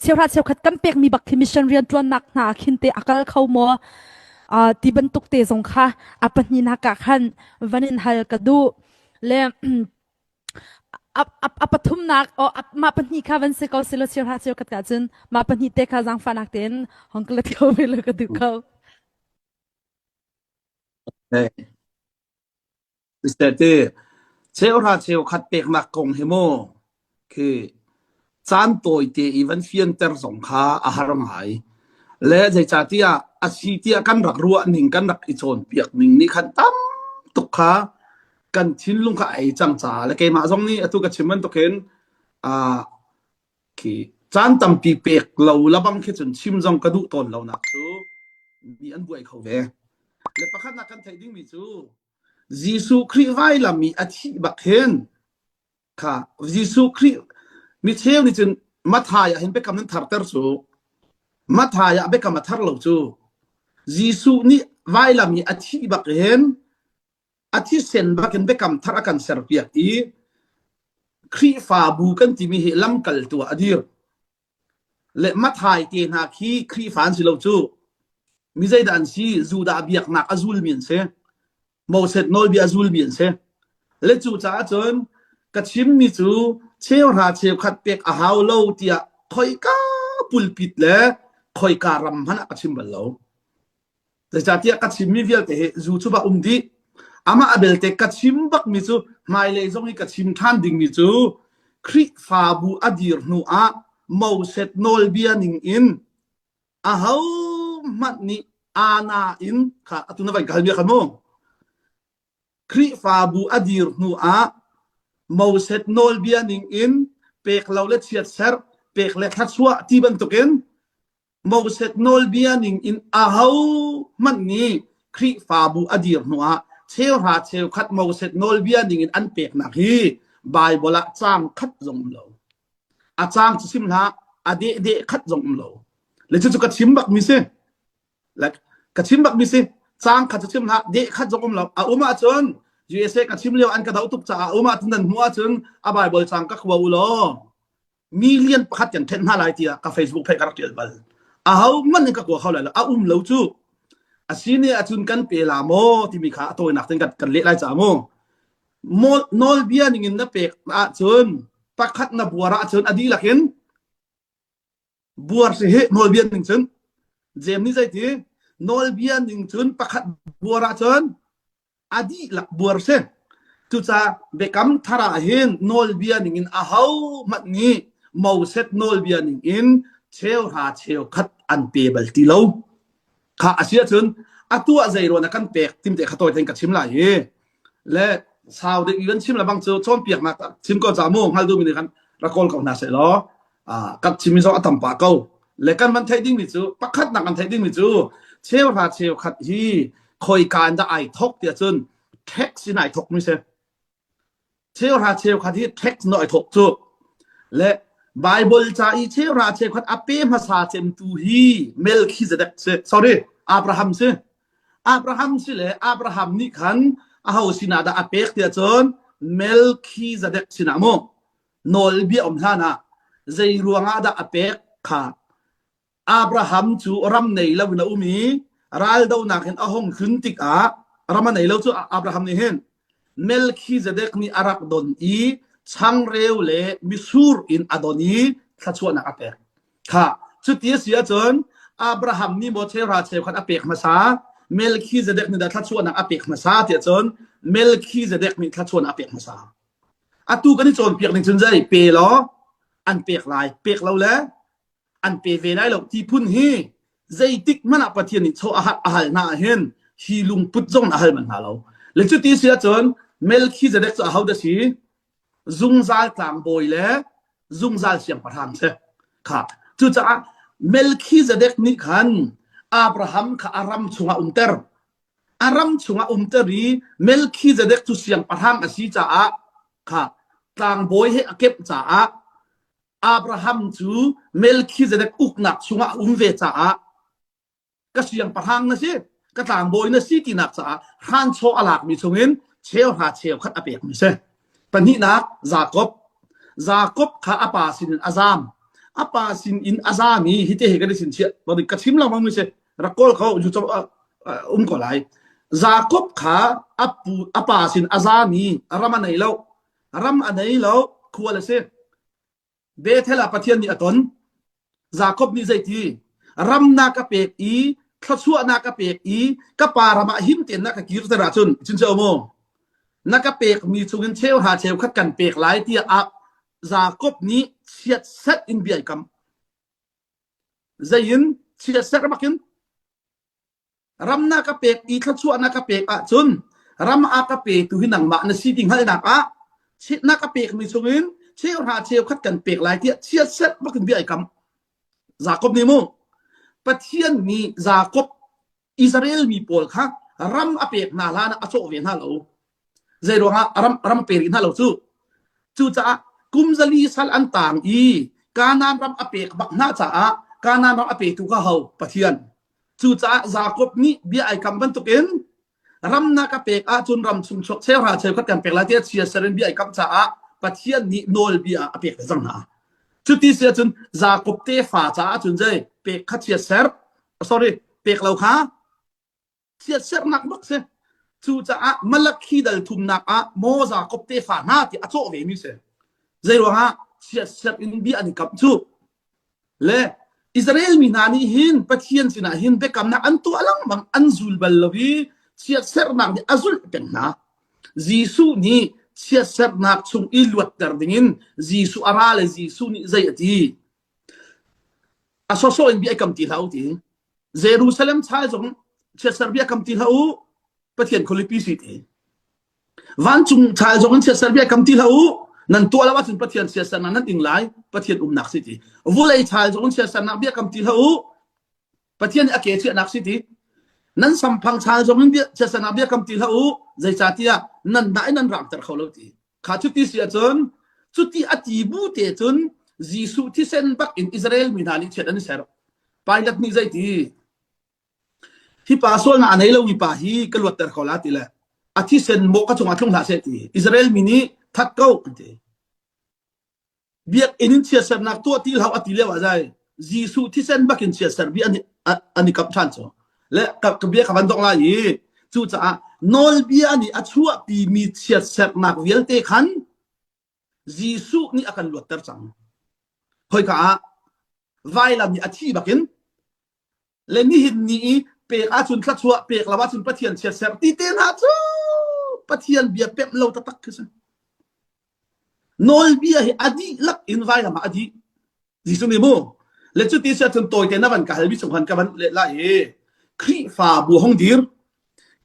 เชียวราเชียวขัดกันเปียกมีบักที่มิชชันเรียนจวนนักหนาคินเตอักลเข้ามัวที่บรรทุกเตสงค่ะอปัญญนักขันวันนินฮัลกดูและปฐุมนักมาปัญญค่ะวันเสกเอาสิลเชียวราเชียวขัดกันจนมาปัญญเตค่ะจังฟันักเต็นห้องกลัดเขาไปเลยก็ดูเขาแต่เชียวราเชียวขัดเปียกนักกงเฮโมคือจานตัวเตอีวันเฟียนเตอร์สงขาอาหารหายและใจจ่าที่อาชีที่กันรักรัวหนึ่งกันรักอิจฉาเปียกหนึ่งนี่ขันตั้มตุกขากันชิ้นลุงขาไอจังจ่าและเกมาตรงนี้ตุกชิมันตุกเห็นคือจานตั้มปีเปียกเราละบังคิดจนชิมจงกระดูตนเราหนักจูมีอันบวยเขาเวและประคันนักกันไทยดิ้งมีจูยิสุคริสต์ไว้ละมีอาชีบักเห็นค่ะยิสุคริสต์มีเชี่ยวนี่จนมัทายเห็นไปคำนั้นทับเตอร์สูมัทายไปคำมาทับเราจูยิสุนี่ไว้ละมีอาชีบักเห็นอาชีเซนบักเห็นไปคำทับกันเสียเปียกอีครีฟาบูกันที่มีเหลัมกัลตัวอดีร์และมัทายเกนาคีครีฟานสิเราจูมีใจดันซีจูดาเบียกนักอซูลเมียนเซมอเซตโนลบีอซูลเมียนเซและจูจ้าจนกระชิมนี่จูเชี่ยวราเชียวขัดเปียกอาหาวโลเตียคอยกาปุลปิดและคอยการำพันกระชิมบัลโลแต่จากที่กระชิมมีเวียลเตะจูชุบะดีอามาอเบลเตกระชิมบักมิจูไม่เลยจงให้กระชิมท่านดิ่งมิจูคริฟาบูอดีร์นัวมอเซตโนลเบียนิงอินอาหาวมัดนี่อานาอินค่ะตุนนับไปกันเบียกันมั้งคริฟาบูอดีร์นัวมอเซตโนลเบียนิงอินเปกเราเล็ดเชียดเซอร์เปกเล็ดทัดชัวที่บรรทุกินมอเซตโนลเบียนิงอินอาหาวมันนี่คริฟาบูอดีร์นัวเชี่ยวหาเชี่ยวขัดมอเซตโนลเบียนิงอินอันเปกนักฮีบายบละจางขัดจงเราอาจางจะชิมละอเดเดขัดจงเราเลยจะกระชิมบักมิเซและกระชิมบักมิเซจางขัดจะชิมละเดขัดจงเราอุมาจนUSA กับชิมเลียวอันกระดาตุกจ่าอุมาตุนันหัวจนอบายบอลจังก็ขวาวโลมีเลียนพัดอย่างเทนห้าลายที่กับ Facebook เพจกระเทียบบัลมันนี่ก็กลัวเขาเลยละเราจูสิ่งนี้จุนกันเปล่าโมที่มีขาตัวหนักถึงกันเละลายจ่าโมโนลเบียนี่เงินนับเปกจนปักขัดนับบัวระจนอดีหลักเห็นบัวเสียโนลเบียนี่จนเจมนี่ใจที่โนลเบียนี่จนปักขัดบัวระจนอดีหลักบัวเสจุดจะเบกัมทาราเห็นโนลเบียนิงอาหาวมัดนี้มอเซตโนลเบียนิงเชี่ยวหาเชี่ยวขัดอันเปเบลตีโลข้าอาเซียจนตัวใจรวนักกันเปกทิมเตะขัดตัวเองกับชิมไหลและชาวเด็กยืนชิมละบางเจ้าช่วงเปียกมาชิมก็จะมุ่งฮัลดูมินิกันรักคนเขาหน้าเสล้อกับชิมมิโซอัตมปาเก้าและกันมันไทยดิ้งมิจูปักขัดนักกันไทยดิ้งมิจูเชี่ยวหาเชี่ยวขัดฮีคอยการได้ทกเดียจนเท็กซ์ไหนทกไม่ใช่เชี่ยวราเชี่ยวขัดที่เท็กซ์หน่อยทกจูและไบเบิลจะอีเชี่ยวราเชี่ยวขัดอัปเปมภาษาเจมตูฮีเมลคิเซเดกเซ sorry อับราฮัมเซเลยอับราฮัมนี่ขันอาหูสินาดาอัปเปกเดียจนเมลคิเซเดกสินาโมโนลเบียอมท่านะใจรวงอาดาอัปเปกค่ะอับราฮัมจูรัมเนยลาวินาอุมีรัลดาวนักเห็นอาหงขึ้นติกรามันไหนเราจูอับราฮัมนี่เห็นเมลคิเซเดกนี่อารักดอนอีช่างเร็วเลยมิสูร์อินอดอนีทัชวนักอัปเปกค่ะจุดที่เสียจนอับราฮัมนี่โมเชราเชขัดอัปเปกมาซาเมลคิเซเดกนี่ได้ทัชวนักอัปเปกมาซาเสียจนเมลคิเซเดกนี่ทัชวนักอัปเปกมาซาตูกันนี่จนเปียกหนึ่งจนใจเปย์ล้ออันเปียกลายเปียกเราแล้วอันเปย์เวได้เราที่พุ่นฮีใจติกมันอัปเทียนิโชอาหารน่าเห็นฮีลุงพุทธจงอาหารมันหาเราและจุดที่เสียจนเมลคิเซเดกจะเอาได้สิซุงซาลกลางบอยแล้วซุงซาลเสียงประธานเสค่ะจุดจะเมลคิเซเดกนี่ขันอับราฮัมข้าอารัมชงอาเตอร์อารัมชงอาเตอรีเมลคิเซเดกจุเสียงประธานอาศิจ้าค่ะกลางบอยให้เก็บจ้าอับราฮัมจูเมลคิเซเดกอุกนักชงอาเวจ้าก็เสียงประธานนะสิก็ต่างบอยนะสิที่นักจ้าฮันโชอาลักมีชงเงินเชี่ยวหาเชี่ยวขัดอเปียกไม่ใช่ปนินักจากบข้าอาปาสินอาซาม apasin in azami hite hegade sin che bodi kachim la mamu se rakol kho ju chom ko lai Jacob kha apasin azami rama nei lo ram anei lo khuala se bethela pathian ni aton Jacob ni zaiti ram na ka pek I thachua na ka pek I ka parama him ten na ka kir tera chun chin che mo na ka pek mi chungin cheu ha cheu khat kan pek lai ti a Jacob ni chiat set in bi kam zayin chiat set makin ram na ka pek I thachua na ka pek a chun ram a ka pek tu hinang ma na siting hal na ka chit na ka pek mi chungin cheu ha cheu khat kan pek lai ti chiat set makin bi kam Jacob ni mo pathian ni Jacob Israel mi pol kha ram apek na la na acho ven ha lo zero ha ram pe rin ha lo chu cha kumzali sal an tang I kanan ram apek bak na cha kanan ram apek tu ka ho pathian chu cha Jacob ni bi ai kam ban tu ken ram na ka pek a chun ram chung chok cheu ha cheu khat kan pek la te chia seren bi ai kam cha pathian ni nol bi apek zang na chu ti sia chun Jacob te fa cha chun jai pek khat chia ser sorry pek lo kha chia ser nak bak se chu cha malakhi dal thum nak mo Jacob te fa na ti acho ve mi se zai ro ha chia ser in bi ani kap chu le Israel mi na ni hin pathian sina hin be kam na an tu alang mang anzul bal lobi chia ser nak ni azul pen na Jisu ni chia ser nak chung iluat dar dingin Jisu arale Jisu ni zai ati asoso in bi kam ti lau ti Jerusalem chai jong chia ser bi kam ti lau pathian kholipi si ti van chung chai jong chia ser bi kam ti lau nan to la wa chun pathian chia ser nan ting lai pathian nak si ti vulai chai jong chia ser na bi kam ti lau pathian ake chi nak si ti nan sampang chai jong bi chia ser na bi kam ti lau zai cha ti nan dai nan ram tar kholo ti kha chu ti sia chon chu ti ati bu te chun Jisu ti sen bak in Israel minali chedan ser pilot ni zai ti hi pasol na anei lo hi pa hi kalwat tar khola ti la athi sen mo ka chunga thlung na se ti Israel mini thak kau ante biak inin chia ser nak to ti lau ati le wa zai Jisu ti sen bak in chia ser bi ani kap chan cho le ka biak ka ban dok la yi chu cha nol bi ani achua pi mi chia ser nak wel te khan Jisu ni akan luat tar chang hoi ka vai lam ni athi bakin le ni hin ni pe a chun thla chua pe la wa chun pathian chia ser ti ten ha chu pathian bia pem lo ta tak kisa nol bia hi adi lak in vai lam adi Jisu ni mo le chu ti sia chun toy te na ban ka halbi chung han ka ban le la e khri fa bu hong dir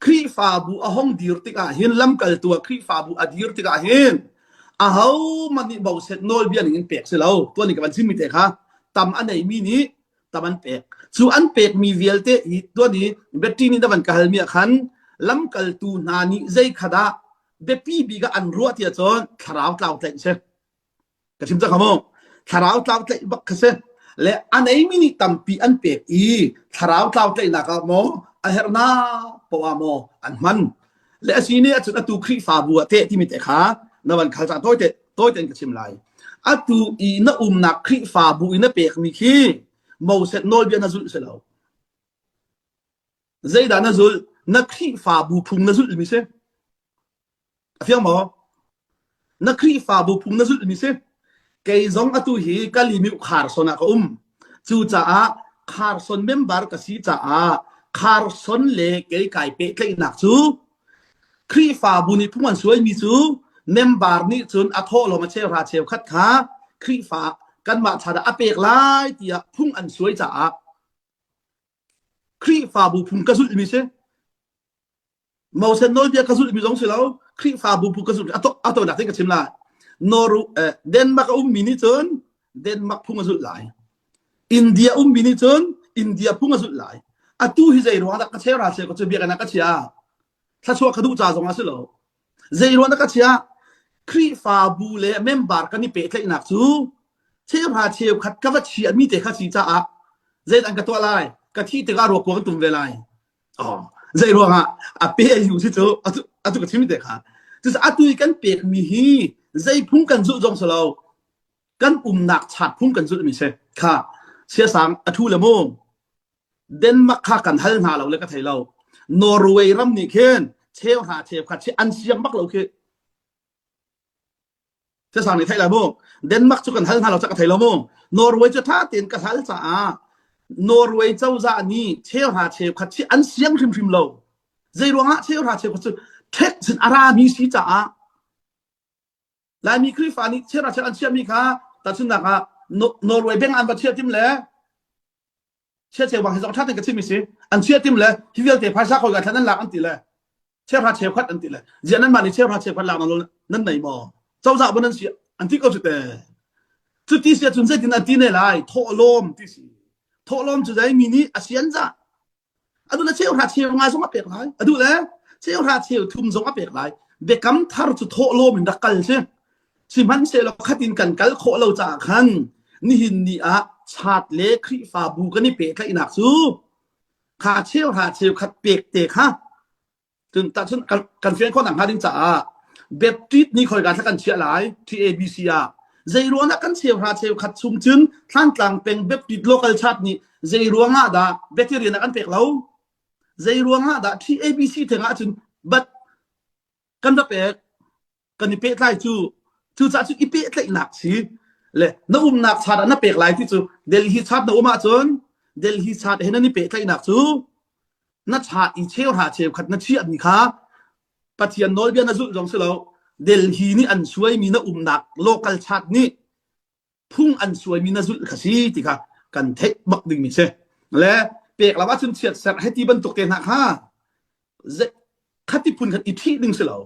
khri fa bu a hong dir ti ka hin lam kal tua khri fa bu adir ti ka hin a hau mani bau set nol bia ning pek se lo to ni ka ban sim mi te kha tam anei mi ni taman pek chu an pek mi velte hi to ni betri ni da ban ka hal mi khan lam kal tu na ni zai khada be pi bi ga an ruat ya chon tharau tlau tlai se ka sim cha khamo tharau tlau tlai bak khase le anei mi ni tam pi an pek I tharau tlau tlai na ka mo a herna po mo an man le asini a chu tu khri fa bu te ti mi te kha na ban khal cha toy ten ka chim lai atu I na na khri fa bu ina pek mi khi mo set nol bia na zul se lo zaida na zul na khri fa bu phung na zul mi se afiang mo na khri fa bu phung na zul mi se kay zong atu hi kalimi khar sona ka chu cha khar son member ka si cha khar son le kay kai pe tlai nak chu khri fa bu ni phung an suai mi chu member ni chun a tho lo ma che ra cheu khat kha khri fa kan ma cha da apek lai tia phung an suai cha khri fa bu phung ka zul mi se mau sen nol bia ka zul mi jong se lo khri fa bu phung ka zul ato na te ka chim la noru Denmark mini chun Denmark phung zul lai India mini chun India phung zul lai atu hi zai ro da ka che ra che ko che bia ka na ka chia tha chua ka du cha jong a se lo zai ro na ka chia khri fa bu le member ka ni pe tlai nak chu che ha che khat ka wa chi mi te kha chi cha zai dan ka to lai ka thi te ga ro ko tum ve lai zai ro ha a pe yu si chu atu ka chi mi te kha chu atu kan pe mi hi zai phung kan zu jong se lo กันหนักฉาดพุ่งกันสุดมีเสค่ะเสียสังอทูละโมเดนมาร์กค่ากันฮัลหาเราเลยก็ไทยเรานอร์เวย์รำนี่เคนเชลหาเชฟขัดเชอันเสียงมักเราคือเสียสังในไทยละโมเดนมาร์กจุกันฮัลหาเราจะกับไทยละโมนอร์เวย์จะท่าเตียนกับฮัลจ้านอร์เวย์เจ้าจานี่เชลหาเชฟขัดเชอันเสียงริมเราใจรวงฮะเชลหาเชฟขัดเทคสินอารามีสีจ้าและมีคริฟานี่เชลหาเชฟอันเสียงมีค่ะแต่สุนัขนอร์เวย์เป็นอันประเทศทิมแล้วเชื่อเชื่อว่าให้สองท่านกันที่มีสิอันเชื่อทิมเลยที่เวลเตะภาษาคนกันท่านนั้นหลักอันตีเลยเชื่อพระเชื่อขัดอันตีเลยเจนั้นมาในเชื่อพระเชื่อขัดหลักนั้นไหนมอเจ้าสาวบนนั้นเสียอันที่ก็สุดแต่จุดที่เสียจนเสียดินอันที่ไหนไรโทลมที่สิโทลมจุดไหนมีนี่อาเซียนจ้ะอันดูแลเชื่อพระเชื่องานสมบัติเปลี่ยนไรอันดูแลเชื่อพระเชื่อทุ่มสมบัติเปลี่ยนไรเด็กกำทารุจุดโทลมมันดักกันใช่สิมันเสียเราขัดดินกันกันโคเราจากขันนี่หินนี่อะชาติเล็กคริฟาบูกันนี่เปกและอินักซูขาเชี่ยวหาเชี่ยวขัดเปกเตะฮะจนตัดชนกันเฟียนข้อหนังหาดินจ่าเบบติดนี่คอยการทักกันเชียร์หลายที่ ABC อ่ะใจรัวนักกันเชี่ยวหาเชี่ยวขัดซุ่มจึงท่านกลางเป็นเบบติดโลกาลชาตินี่ใจรัวงาดาเบตเตอรี่นักกันเปกเราใจรัวงาดาที่ ABC ถึงอาจจะบัดกันจะเปกกันนี่เปกไล่จูจะจุดอีเปกไล่หนักสิเลยน้าหนักชาดน่าเปกหลายที่สุดเดลฮีชาดน้ามาจนเดลฮีชาดเห็นนี่เปกไล่หนักสุดนัดชาดอีเชลหาเชลขัดนัดเชียดนี่ค่ะปะเทียนโนลเบียนนัดสุดจงสิเราเดลฮีนี่อันช่วยมีน้าหนักโลกาลชาดนี่พุ่งอันช่วยมีนัดสุดขสีที่ค่ะกันเทคบักดึงมิเช่และเปกละว่าจนเฉียดแสบให้ที่บรรทุกเต็นหักค่ะขัดที่พุ่นขัดอีที่ดึงสิเรา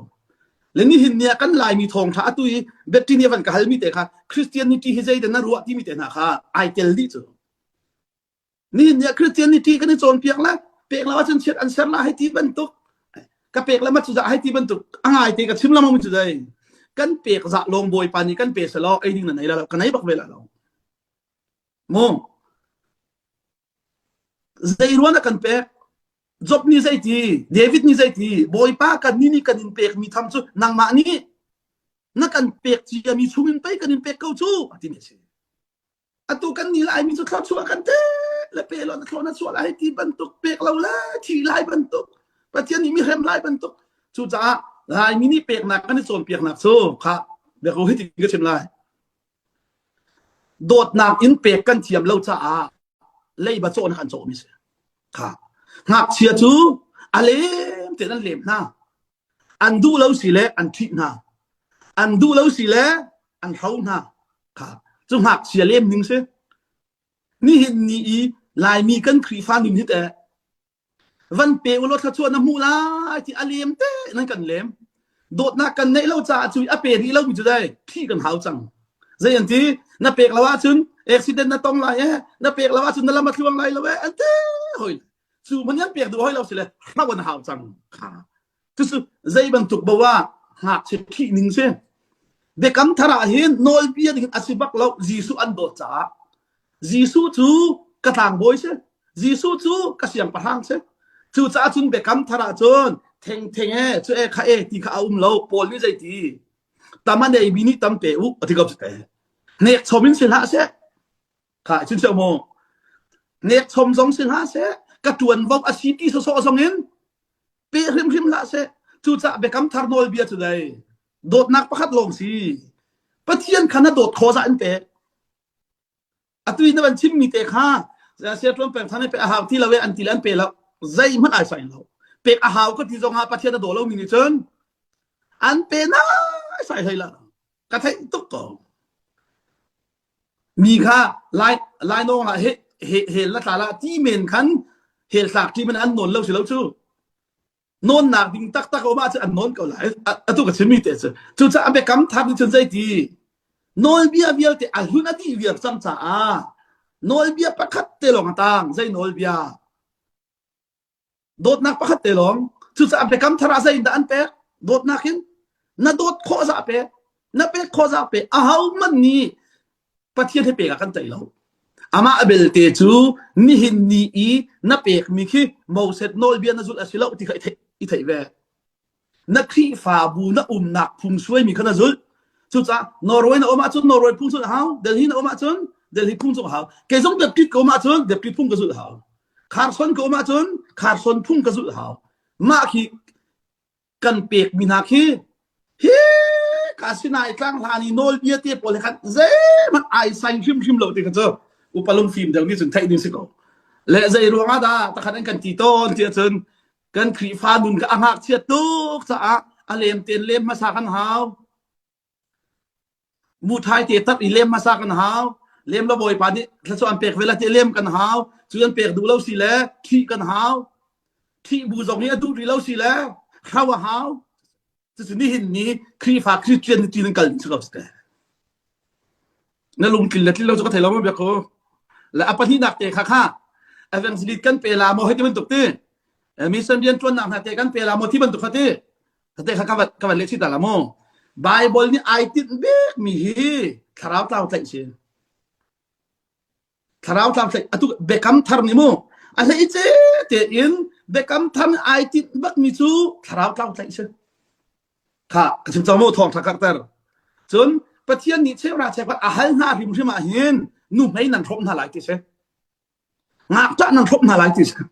และนี่เห็นเนี่ยกันลายมีทองท้าตุยเบตติเนียวันกับฮัลมีเตะค่ะคริสเตียนิตี้ให้ใจเดินน่ารู้ที่มีเตะนะค่ะไอเทลลี่จ้ะนี่เนี่ยคริสเตียนิตี้กันในโซนเปียกละเปียกละว่าฉันเชื่ออันเชื่อละให้ที่บรรทุกกับเปียกละมาจุดให้ที่บรรทุกอ่างไอเตะกับชิมละมันจุดได้กันเปียกจะลงบอยปานี่กันเปียกสลอไอ้ดิ่งนั่นไหนแล้วกันไหนบักเวลาเราโม่ใจร้อนกันเปียกจบนี่ใจทีเดวิดนี่ใจทีบอยป้ากันนี่กันอินเปกมีทำชุดนางมานี่นักกันเปกจีมีชูมินไปกันอินเปกเข้าชูที่นี่สิอัตุกันนี่ลายมีชุดเข้าชูกันเต้และเปรอนเขานัดชัวร์ลายที่บรรทุกเปกเราละที่ลายบรรทุกประเทศนี้มีเข็มลายบรรทุกชูจ้าลายมินิเปกหนักกันในโซนเปกหนักสู้ค่ะเดี๋ยวเขาให้จริงก็เช่นไรโดดหนักอินเปกกันเทียมเราจ้าเลยบัดโซนขันโซมิสิค่ะหักเชียจูอะไรเจนั่นเล่มนะอันดูแล้วสิเละอันทินะอันดูแล้วสิเละอันเขานะค่ะจงหักเชียเล่มหนึ่งสินี่เห็นนี่ลายมีกันครีฟ้าหนึ่งที่แต่วันเปวรถขชวนน้ำมูลาที่อเลียมเต้นั่นกันเล่มโดดนักกันในเราจะจุยอเปรีเรามีจุดได้ที่กันหาวจังใจอย่างที่นับเปกละว่าชุนเอ็กซิเดนต์นับต้องไรนับเปกละว่าชุนนั่นละมาทวงไรละเว้อันเต้เฮ้ยสู่มันยังเปียกดูให้เราสิเลยถ้าวันหาวจังค่ะที่สุดใจบรรทุกบอกว่าหากเช็คที่หนึ่งเส้นเด็กคำทาราเห็นโนลเปียดินอาศิบักเราจีสุอันโดจ้าจีสุจูกระถางบอยเส้นจีสุจูกระเสียงประทังเส้นจู่จ้าจุนเด็กคำทาราจนเทงจู่ข้าที่ข้าเราปอลนี่ใจทีแต่มันได้บินิตั้มเปอุที่กับสุดเนี่ยชมินสินหาเส้นค่ะชุนเชียวโมเนี่ยชมสองสินหาเส้นกระตวนวอกอาชีพที่สอสองเงินเปริมละเสจู่จะเบคำทาร์โนลเบียจุดใดโดดนักประคัดลงสิปะเทียนขนาดโดดโคซาอันเปะอัตุยนับวันชิมมีเตะข้าเสียตรงเปะท่านเปะอาหาวที่เราเวอันที่อันเปะแล้วใจมันอาศัยเราเปะอาหาวก็ที่จงหาปะเทียนโดดเรามีนิจนอันเปะน่าใส่ให้ละกระเทยตุ๊กโตมีข้าลายน้องเห็นละสาระที่เมนขันเหตุสักที่มันอันนนแล้วสิแล้วชูนนหนักดิ้งตักออกมาจะอันนนก็หลายตัวก็จะมีแต่จู่จะเอาไปกำทับในชนใจดีนนเบียแต่อันหุ่นอดีเบียซ้ำจ้านนเบียประคัดเตลงต่างใจนนเบียโดดนักประคัดเตลงจู่จะเอาไปกำทาราใจดันเปะโดดนักหินน่าโดดโคซาเปะน่าเปะโคซาเปะอ้าวมันนี่ปะเทียนให้เปะกันใจเราอามาเบลเตจูนี่หินนี่นับเอกมีขี้มอเสตโนลเบียนจุลอาศิลป์ที่เขาอิทัยเวนักขี้ฟาบูนักนักพุ่งช่วยมีขนาดจุล จุจ้านอร์เวย์นะอมาจนนอร์เวย์พุ่งสุดหาวเดลีนะอมาจนเดลีพุ่งสุดหาวเกซงเดบกิดก็อมาจนเดบกิดพุ่งก็สุดหาวคาร์ซอนก็อมาจนคาร์ซอนพุ่งก็สุดหาวมาคีกันเปียกมินาคีเฮ้กาสินายกลางลานีโนลเบียเตียปอลคันเซมันไอไซน์ชิมโลติกันเจออุปลงฟิล์มเดี๋ยวนี้จนไทยนี่สิก็และใจรัวมาดาตะคันกันตีต้นเจียจนกันครีฟ้าดุนก็อ่างหักเชียตุกสะอาเลมเตียนเลมมาสากันหาวมูไทยเตียตัดอีเลมมาสากันหาวเลมระบอยปานี้ถ้าส่วนเปียกเวลาเตียเลมกันหาวส่วนเปียกดูเล่าสิแล้วที่กันหาวที่บูจงนี้ดูดีเล่าสิแล้วข้าวหาวจะสิ่งนี้เห็นนี้ครีฟ้าครีเตียนจีนกันสกับสเตนั่นลุงกินแล้วที่เราจะก็ไทยเราไม่เบียกเขาและอปนินักเตะข้าเอเวนซิลิกันเปลาโมให้ที่มันตกตีมีสัญญาณชวนนักเตะกันเปลาโมที่มันตกตีเตะข้ากับเล็กที่ตาลาโมไบเบิลนี่ไอติดเบกมีฮีคาราวตาวใจเชียคาราวตาวใจอะตุเบคัมทาร์นิโมอะไรเจ๊เตะอินเบคัมทาร์ไอติดบักมิซูคาราวตาวใจเชียค่ะกระชิมจอมโมทองทักการ์เตอร์จนประเทศนี้เชื่อราเชื่อว่าอาหารหน้าริมใช่ไหมเห็นนุ่มให้นันทบนาหลายที่เช่งักจะนันทบนาหลายที่เช่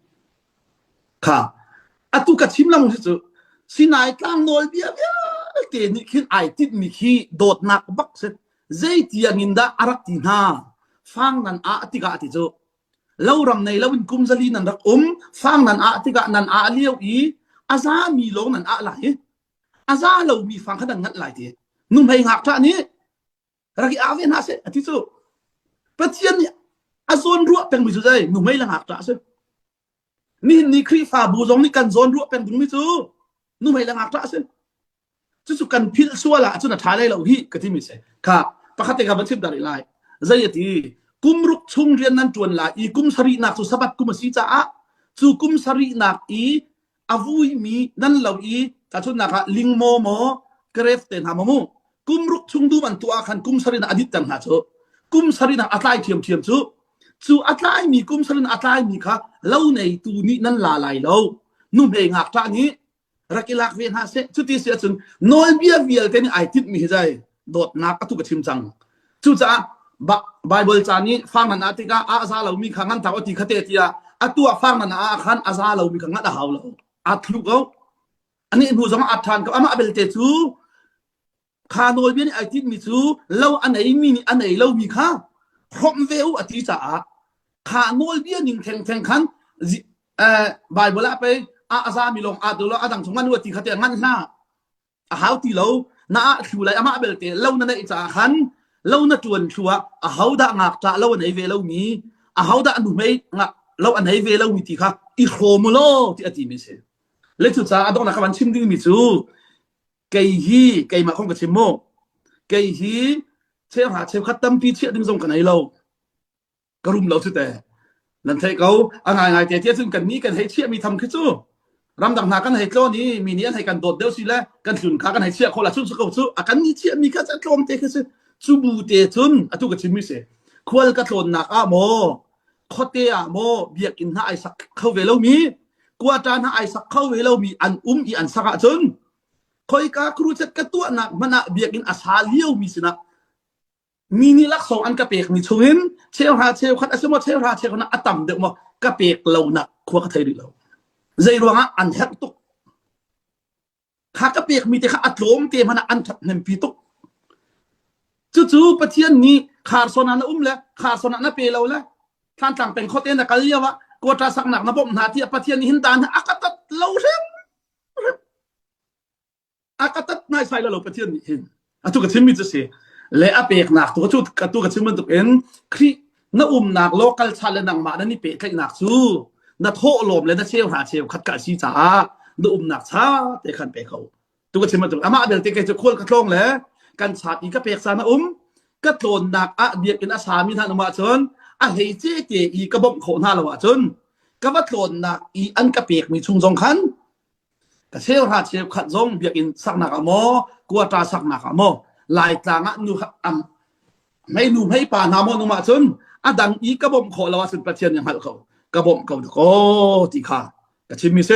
ค่ะอะตุกระชิมละมุนที่สุดสินายกลางโนลเบียเตนี่ขึ้นไอติดมีขี้โดดนักบักเซ็ตเจตียงินดาอารักตินาฟังนันอาติกาติโจเล่ารำในเล่าวินกุมซาลีนันรักฟังนันอาติกานันอาเลียวอีอาซามีโลนันอาไหลอาซาเรามีฟังขนาดงั้นหลายทีนุ่มให้งักจะนี้รักอาเวนฮาเซอธิโจประเทศนี้อาโซนรัวเป็นมิสุใจหนุ่มไม่ละหักจ้าเสนี่ครีฟ้าบูจงนี่กันโซนรัวเป็นมิสุนุ่มไม่ละหักจ้าเสจุดกันพิลสัวละจุดนั้นท้ายเลยเราฮีก็ที่มิเสค่ะประคัตเตกับบัญชีดาริไลใจที่กุมรุกชุ่มเรียนนั้นจวนละอีกุมสรีนักสุสบัดกุมสีจ้าจูกุมสรีนักอีอาวุยมีนั่นเราอีแต่ชุดนักลิงโมเกรฟเตนหามูกุมรุกชุ่มดูมันตัวขันกุมสรีนักอดิตจังหาโจกุมสรีนักอัตไลเทียมจูอัตไลมีกุมสรีนักอัตไลมีค่ะเล่าในตูนี้นั่นลาลายเรานุ่มเองหักจ้านี้รักลักเวียนหาเสจุดที่เสียจนโนลเบียเวียลเทนี่ไอติดมีใจโดดนักตุกชิมจังจุดจ้าไบเบิลจานี้ฟังนันอาติกาอาซาเรามีขังงันท้าวติคเตติยาอัตัวฟังนันอาขันอาซาเรามีขังงันหาวเราอัดลูกเอาอันนี้ผู้สมัครอัดทานกับอามาเบลเตจูคาโนลเบียนไอติดมีจูเราอันไหนมีอันไหนเรามีค่ะพร้อมเวลอธิษฐานคาโนลเบียนยิงแข่งขันไบเบิลไปอาซามีลงอาดูแล้วอาดังสมงันวัติขัดอย่างงั้นหน้าหาวตีเราหน้าผิวไหลอามาเบลเตเรานั่นไอจ่าขันเราหน้าจวนชัวหาวด่างักจ่าเราอันไหนเวเรามีหาวด่าอันดูไม่งักเราอันไหนเวเรามีตีค่ะอีโคมโลที่อธิมิเสเล็กสุดจ้าอาดงนักวันชิมดิ้งมิจูเกย์มาคงกับชิมโมเกย์เชื่อหาเชื่อขัดตั้มปีเชื่อดึงส่งกันไหนเรากระรุมเราสุดแต่นั่นเท่เขาง่ายๆเจ๊ซึ่งกันนี้กันให้เชื่อมีทำขึ้นจูรำดังหากันให้โลนี้มีเนี้ยให้กันโดดเดียวสิแล้วกันสุนขากันให้เชื่อคนละชุดสุขสู้อากันนี้เชื่อมีกันจะโจมเตะขึ้นจูบูเตะชุนอาตุกับชิมมิเสควรกระโดดหนักโมโคเตะโมเบียกินหาไอสักเข้าเวลามีกว่าจานหาไอสักเข้าเวลามีอันอีอันสักชุนคอยกาครูเจ็ดกระตัวหนักมันเบียกินอาซาเลี้ยวมีสินะมีนี่ลักษณะอันกระเปกมีชวินเชี่ยวหาเชี่ยวขัดอาสมะเชี่ยวหาเชี่ยวนะอัตมเดมกระเปกเราหนักขวกระเทยดิเราใจรัวงอันแทบตุกขากระเปกมีแต่ขาอัดลมเตมันอันทับเนมปีตุกจู่ๆประเทศนี้ขาดโซนันแล้วขาดโซนันเปเราแล้วท่านต่างเป็นข้อเต้นแต่กันเรียกว่ากวาดสักหนักนะผมหาที่ประเทศนี้หินตานอากาศเราเร็วอากาศนายใส่เราประเทศนี้เห็นตุกกระชิมมีจะเสียและอเปกหนักตัวชุดกระตุกกระชิมมันตุกเอ็นครีน้าหนักโลกัลชาเลนังมานั่นนี่เปกหนักสู้น้าโถลมเลยน้าเชี่ยวหาเชี่ยวขัดกะชีจ้าน้าหนักช้าแต่ขันเปกเขาตุกกระชิมมันตุกอามาเบลเตกจะโค่นกระทงแล้วกันชาติอีกก็เปกซาน้ากระโดนหนักเบียกินอาสามีท่านมาจนเฮเจเจอีกระบอกโขนห้าละว่าจนกระวัดโดนหนักอีอันกระเปกมีชุงสองขันกระเชี่ยวหาเชี่ยวขัดซงเบียกินสักหนักโมกวาดตาสักหนักโมลายต่างนูไม่นูไม่ป่านาโมนุมาจนดังอีกระบอกโขละว่าสุดประเทศยังหัดเขากระบอกเขาโอ้ที่ข้ากระชิมมีเส